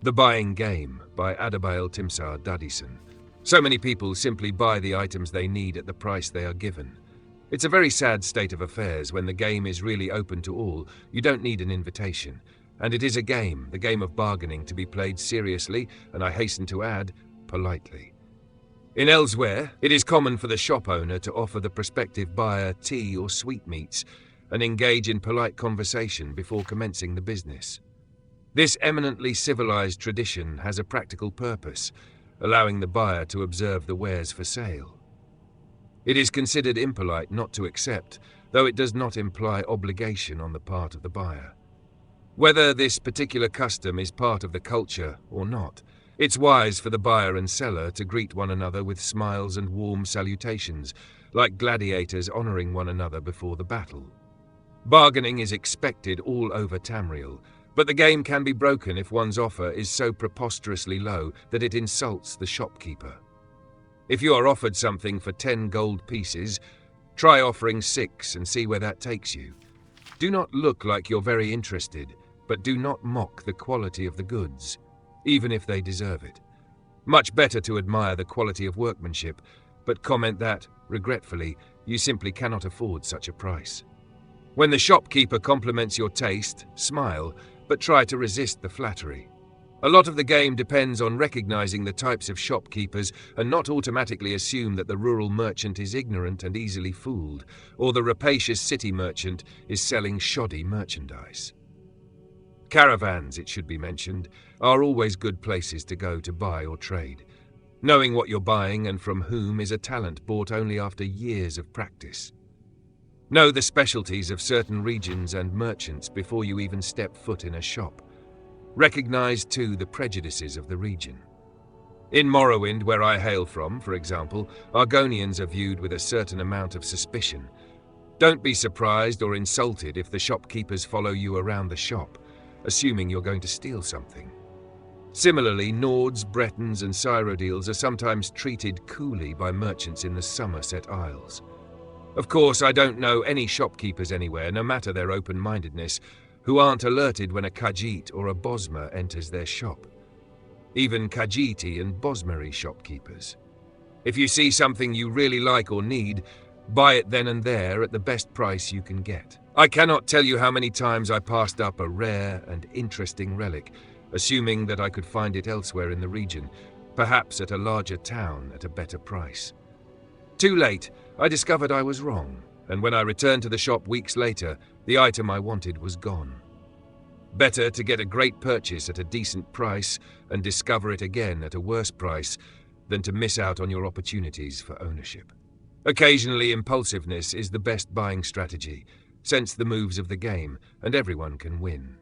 The Buying Game by Adabail Timsar Dadison. So many people simply buy the items they need at the price they are given. It's a very sad state of affairs when the game is really open to all. You don't need an invitation. And it is a game, the game of bargaining, to be played seriously, and I hasten to add, politely. In Elsweyr, it is common for the shop owner to offer the prospective buyer tea or sweetmeats and engage in polite conversation before commencing the business. This eminently civilized tradition has a practical purpose, allowing the buyer to observe the wares for sale. It is considered impolite not to accept, though it does not imply obligation on the part of the buyer. Whether this particular custom is part of the culture or not, it's wise for the buyer and seller to greet one another with smiles and warm salutations, like gladiators honoring one another before the battle. Bargaining is expected all over Tamriel, but the game can be broken if one's offer is so preposterously low that it insults the shopkeeper. If you are offered something for 10 gold pieces, try offering 6 and see where that takes you. Do not look like you're very interested, but do not mock the quality of the goods, even if they deserve it. Much better to admire the quality of workmanship, but comment that, regretfully, you simply cannot afford such a price. When the shopkeeper compliments your taste, smile, but try to resist the flattery. A lot of the game depends on recognizing the types of shopkeepers and not automatically assume that the rural merchant is ignorant and easily fooled, or the rapacious city merchant is selling shoddy merchandise. Caravans, it should be mentioned, are always good places to go to buy or trade. Knowing what you're buying and from whom is a talent bought only after years of practice. Know the specialties of certain regions and merchants before you even step foot in a shop. Recognize, too, the prejudices of the region. In Morrowind, where I hail from, for example, Argonians are viewed with a certain amount of suspicion. Don't be surprised or insulted if the shopkeepers follow you around the shop, assuming you're going to steal something. Similarly, Nords, Bretons, and Cyrodiils are sometimes treated coolly by merchants in the Somerset Isles. Of course, I don't know any shopkeepers anywhere, no matter their open-mindedness, who aren't alerted when a Khajiit or a Bosmer enters their shop. Even Khajiiti and Bosmeri shopkeepers. If you see something you really like or need, buy it then and there at the best price you can get. I cannot tell you how many times I passed up a rare and interesting relic, assuming that I could find it elsewhere in the region, perhaps at a larger town at a better price. Too late, I discovered I was wrong, and when I returned to the shop weeks later, the item I wanted was gone. Better to get a great purchase at a decent price and discover it again at a worse price than to miss out on your opportunities for ownership. Occasionally, impulsiveness is the best buying strategy. Sense the moves of the game, and everyone can win.